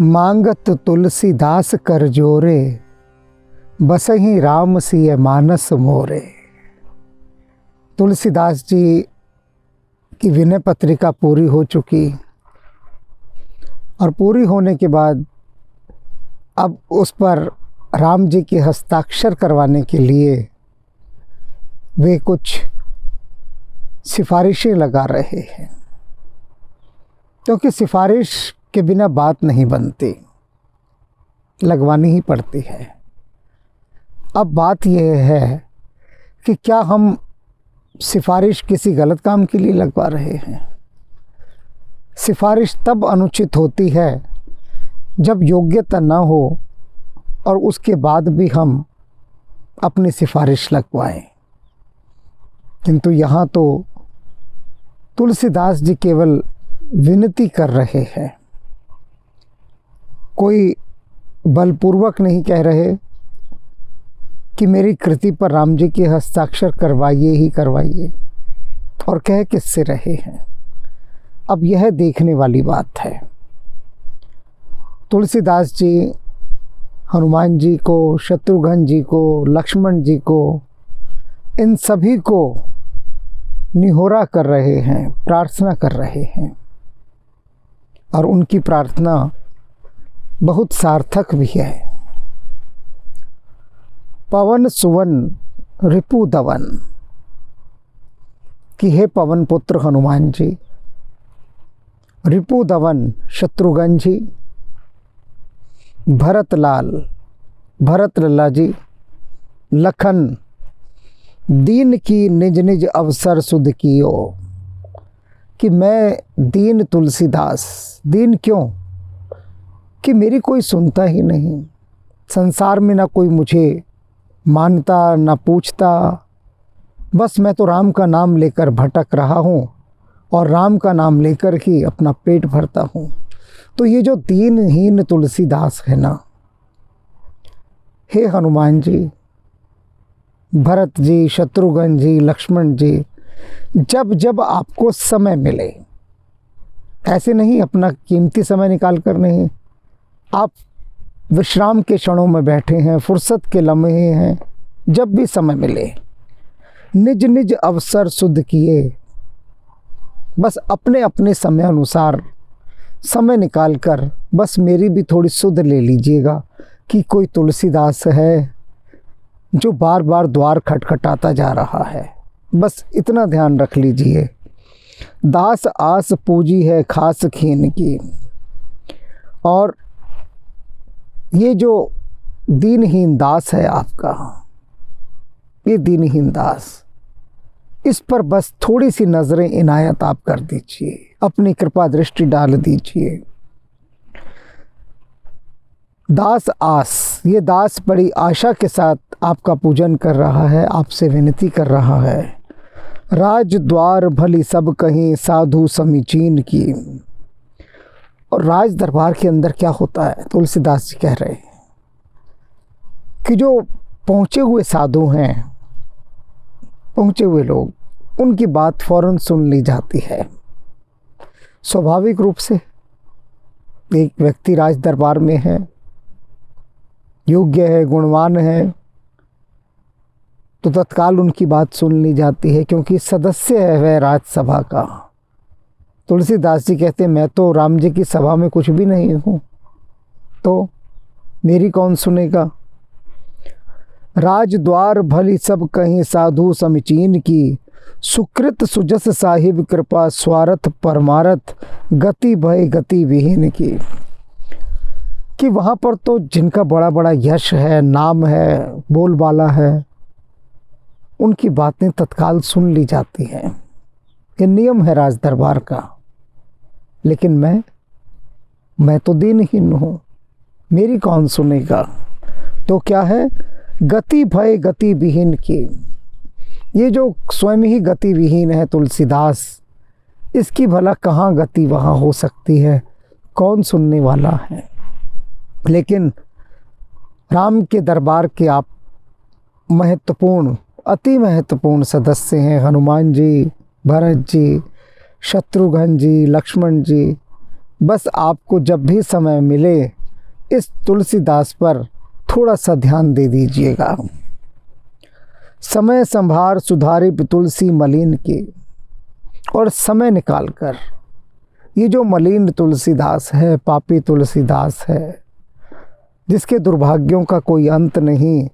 मांगत तुलसीदास कर जोरे, बसहि राम सिय मानस मोरे। तुलसीदास जी की विनय पत्रिका पूरी हो चुकी और पूरी होने के बाद अब उस पर राम जी के हस्ताक्षर करवाने के लिए वे कुछ सिफारिशें लगा रहे हैं, क्योंकि सिफारिश के बिना बात नहीं बनती, लगवानी ही पड़ती है। अब बात यह है कि क्या हम सिफारिश किसी गलत काम के लिए लगवा रहे हैं। सिफारिश तब अनुचित होती है जब योग्यता न हो और उसके बाद भी हम अपनी सिफारिश लगवाएं। किंतु यहाँ तो तुलसीदास जी केवल विनती कर रहे हैं, कोई बलपूर्वक नहीं कह रहे कि मेरी कृति पर राम जी के हस्ताक्षर करवाइए ही करवाइए, और कह किससे रहे हैं। अब यह देखने वाली बात है। तुलसीदास जी हनुमान जी को, शत्रुघ्न जी को, लक्ष्मण जी को, इन सभी को निहोरा कर रहे हैं, प्रार्थना कर रहे हैं, और उनकी प्रार्थना बहुत सार्थक भी है। पवन सुवन रिपु दवन, कि हे पवन पुत्र हनुमान जी, रिपु दवन शत्रुघ्न जी, भरत लल्ला जी, लखन दीन की निज निज अवसर सुध कियो। कि मैं दीन तुलसीदास, दीन क्यों कि मेरी कोई सुनता ही नहीं, संसार में ना कोई मुझे मानता ना पूछता, बस मैं तो राम का नाम लेकर भटक रहा हूँ और राम का नाम लेकर ही अपना पेट भरता हूँ। तो ये जो दीनहीन तुलसीदास है ना, हे हनुमान जी, भरत जी, शत्रुघ्न जी, लक्ष्मण जी, जब जब आपको समय मिले, ऐसे नहीं अपना कीमती समय निकाल कर नहीं, आप विश्राम के क्षणों में बैठे हैं, फुर्सत के लम्हे हैं, जब भी समय मिले निज निज अवसर सुध किए, बस अपने अपने समय अनुसार समय निकाल कर बस मेरी भी थोड़ी सुध ले लीजिएगा कि कोई तुलसीदास है जो बार बार द्वार खटखटाता जा रहा है। बस इतना ध्यान रख लीजिए। दास आस पूजी है खास खीन की। और ये जो दीनहीन दास है आपका, ये दीनहीन दास, इस पर बस थोड़ी सी नज़रें इनायत आप कर दीजिए, अपनी कृपा दृष्टि डाल दीजिए। दास आस, ये दास बड़ी आशा के साथ आपका पूजन कर रहा है, आपसे विनती कर रहा है। राज द्वार भली सब कहीं साधु समीचीन की। और राज दरबार के अंदर क्या होता है, तुलसीदास जी कह रहे हैं कि जो पहुँचे हुए साधु हैं, पहुँचे हुए लोग, उनकी बात फौरन सुन ली जाती है। स्वाभाविक रूप से एक व्यक्ति राज दरबार में है, योग्य है, गुणवान है, तो तत्काल उनकी बात सुन ली जाती है, क्योंकि सदस्य है वह राज्यसभा का। तुलसीदास जी कहते हैं मैं तो राम जी की सभा में कुछ भी नहीं हूँ, तो मेरी कौन सुनेगा। राजद्वार भली सब कहीं साधु समीचीन की, सुकृत सुजस साहिब कृपा स्वार्थ परमारथ, गति भय गति विहीन की। कि वहाँ पर तो जिनका बड़ा बड़ा यश है, नाम है, बोलबाला है, उनकी बातें तत्काल सुन ली जाती हैं। ये नियम है राज दरबार का। लेकिन मैं तो दीनहीन हूँ, मेरी कौन सुनेगा। तो क्या है, गति भय गति विहीन की। ये जो स्वयं ही गति विहीन है तुलसीदास, इसकी भला कहाँ गति वहाँ हो सकती है, कौन सुनने वाला है। लेकिन राम के दरबार के आप महत्वपूर्ण, अति महत्वपूर्ण सदस्य हैं। हनुमान जी, भरत जी, शत्रुघ्न जी, लक्ष्मण जी, बस आपको जब भी समय मिले इस तुलसीदास पर थोड़ा सा ध्यान दे दीजिएगा। समय संभार सुधारे तुलसी मलिन के, और समय निकाल कर ये जो मलिन तुलसीदास है, पापी तुलसीदास है, जिसके दुर्भाग्यों का कोई अंत नहीं,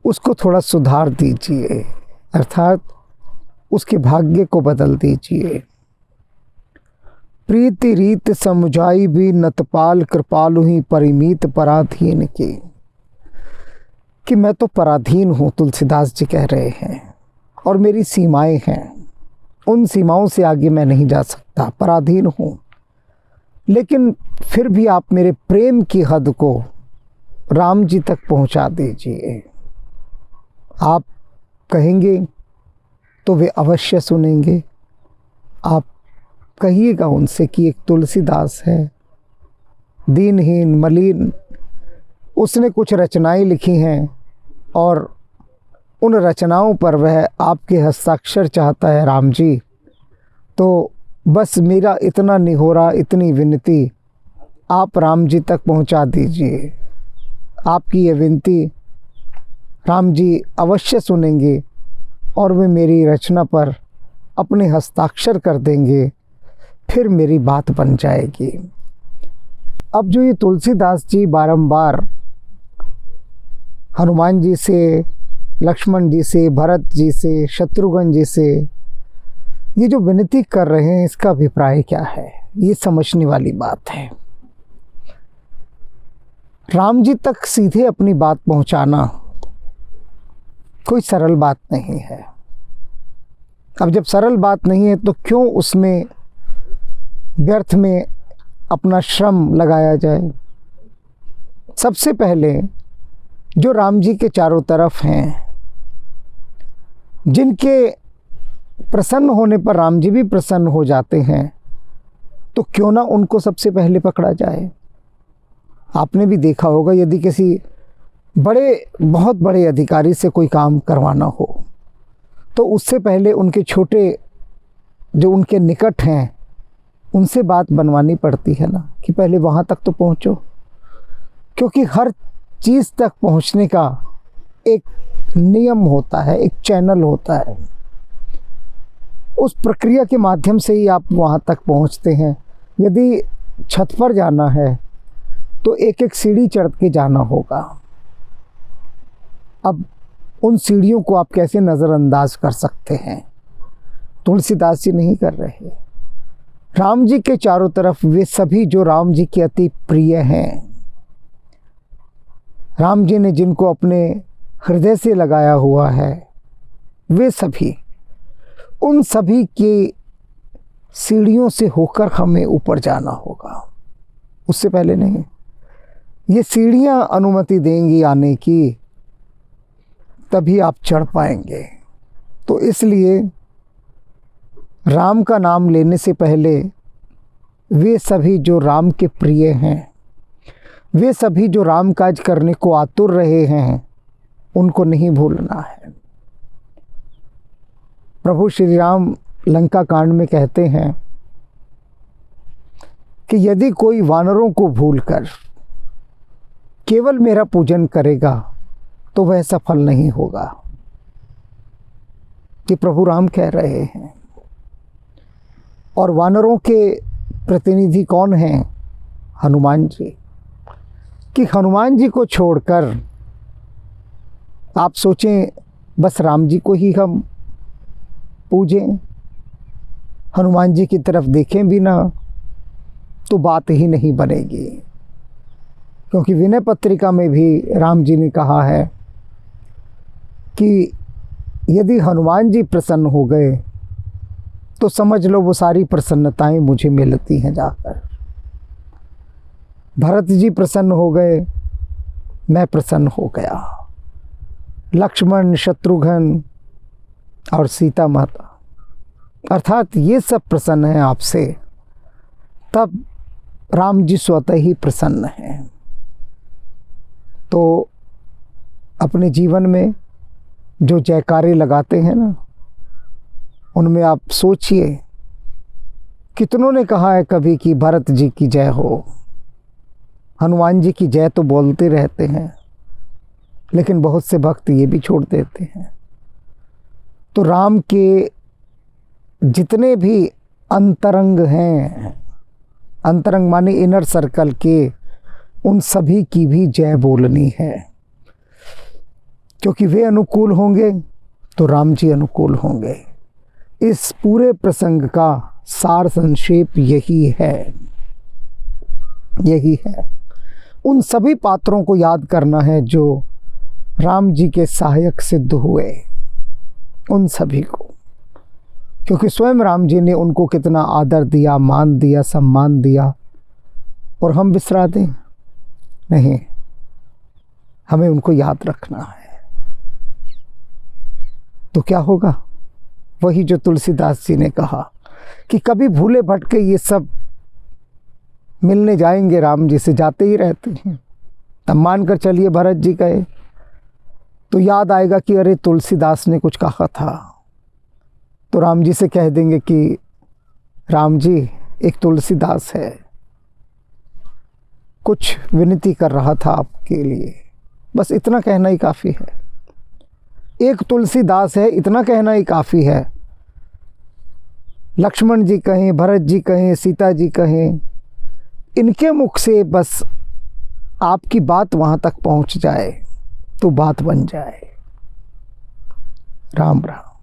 उसको थोड़ा सुधार दीजिए, अर्थात उसके भाग्य को बदल दीजिए। प्रीति रीत समुझाई भी नतपाल कृपालु ही परिमीत पराधीन के, कि मैं तो पराधीन हूँ, तुलसीदास जी कह रहे हैं, और मेरी सीमाएं हैं, उन सीमाओं से आगे मैं नहीं जा सकता, पराधीन हूँ। लेकिन फिर भी आप मेरे प्रेम की हद को राम जी तक पहुँचा दीजिए। आप कहेंगे तो वे अवश्य सुनेंगे। आप कहिएगा उनसे कि एक तुलसीदास है, दीनहीन मलिन, उसने कुछ रचनाएं लिखी हैं और उन रचनाओं पर वह आपके हस्ताक्षर चाहता है राम जी। तो बस मेरा इतना निहोरा, इतनी विनती आप राम जी तक पहुंचा दीजिए। आपकी ये विनती राम जी अवश्य सुनेंगे और वे मेरी रचना पर अपने हस्ताक्षर कर देंगे, फिर मेरी बात बन जाएगी। अब जो ये तुलसीदास जी बारंबार हनुमान जी से, लक्ष्मण जी से, भरत जी से, शत्रुघ्न जी से ये जो विनती कर रहे हैं, इसका अभिप्राय क्या है, ये समझने वाली बात है। राम जी तक सीधे अपनी बात पहुंचाना कोई सरल बात नहीं है। अब जब सरल बात नहीं है तो क्यों उसमें व्यर्थ में अपना श्रम लगाया जाए। सबसे पहले जो राम जी के चारों तरफ हैं, जिनके प्रसन्न होने पर राम जी भी प्रसन्न हो जाते हैं, तो क्यों ना उनको सबसे पहले पकड़ा जाए। आपने भी देखा होगा, यदि किसी बहुत बड़े अधिकारी से कोई काम करवाना हो तो उससे पहले उनके छोटे जो उनके निकट हैं उनसे बात बनवानी पड़ती है ना, कि पहले वहाँ तक तो पहुँचो, क्योंकि हर चीज़ तक पहुँचने का एक नियम होता है, एक चैनल होता है। उस प्रक्रिया के माध्यम से ही आप वहाँ तक पहुँचते हैं। यदि छत पर जाना है तो एक एक सीढ़ी चढ़ के जाना होगा। अब उन सीढ़ियों को आप कैसे नज़रअंदाज कर सकते हैं? तुलसीदास जी नहीं कर रहे। राम जी के चारों तरफ वे सभी जो राम जी के अति प्रिय हैं, राम जी ने जिनको अपने हृदय से लगाया हुआ है, वे सभी, उन सभी की सीढ़ियों से होकर हमें ऊपर जाना होगा, उससे पहले नहीं। ये सीढ़ियां अनुमति देंगी आने की, तभी आप चढ़ पाएंगे। तो इसलिए राम का नाम लेने से पहले वे सभी जो राम के प्रिय हैं, वे सभी जो राम काज करने को आतुर रहे हैं, उनको नहीं भूलना है। प्रभु श्री राम लंका कांड में कहते हैं कि यदि कोई वानरों को भूलकर केवल मेरा पूजन करेगा तो वह सफल नहीं होगा, कि प्रभु राम कह रहे हैं। और वानरों के प्रतिनिधि कौन हैं? हनुमान जी। कि हनुमान जी को छोड़कर आप सोचें बस राम जी को ही हम पूजें, हनुमान जी की तरफ देखें भी ना, तो बात ही नहीं बनेगी। क्योंकि विनय पत्रिका में भी राम जी ने कहा है कि यदि हनुमान जी प्रसन्न हो गए तो समझ लो वो सारी प्रसन्नताएं मुझे मिलती हैं जाकर। भरत जी प्रसन्न हो गए, मैं प्रसन्न हो गया। लक्ष्मण, शत्रुघ्न और सीता माता, अर्थात ये सब प्रसन्न हैं आपसे, तब राम जी स्वतः ही प्रसन्न हैं। तो अपने जीवन में जो जयकारे लगाते हैं ना, उनमें आप सोचिए, कितनों ने कहा है कभी कि भरत जी की जय हो, हनुमान जी की जय तो बोलते रहते हैं, लेकिन बहुत से भक्त ये भी छोड़ देते हैं। तो राम के जितने भी अंतरंग हैं, अंतरंग माने इनर सर्कल के, उन सभी की भी जय बोलनी है, क्योंकि वे अनुकूल होंगे तो राम जी अनुकूल होंगे। इस पूरे प्रसंग का सार संक्षेप यही है, यही है। उन सभी पात्रों को याद करना है जो राम जी के सहायक सिद्ध हुए, उन सभी को, क्योंकि स्वयं राम जी ने उनको कितना आदर दिया, मान दिया, सम्मान दिया, और हम बिसरा दें? नहीं, हमें उनको याद रखना है। तो क्या होगा? वही जो तुलसीदास जी ने कहा कि कभी भूले भटके ये सब मिलने जाएंगे राम जी से, जाते ही रहते हैं। तब मानकर चलिए भरत जी गए तो याद आएगा कि अरे तुलसीदास ने कुछ कहा था, तो राम जी से कह देंगे कि राम जी, एक तुलसीदास है, कुछ विनती कर रहा था आपके लिए। बस इतना कहना ही काफ़ी है। एक तुलसीदास है, इतना कहना ही काफ़ी है। लक्ष्मण जी कहें, भरत जी कहें, सीता जी कहें, इनके मुख से बस आपकी बात वहाँ तक पहुँच जाए तो बात बन जाए। राम राम।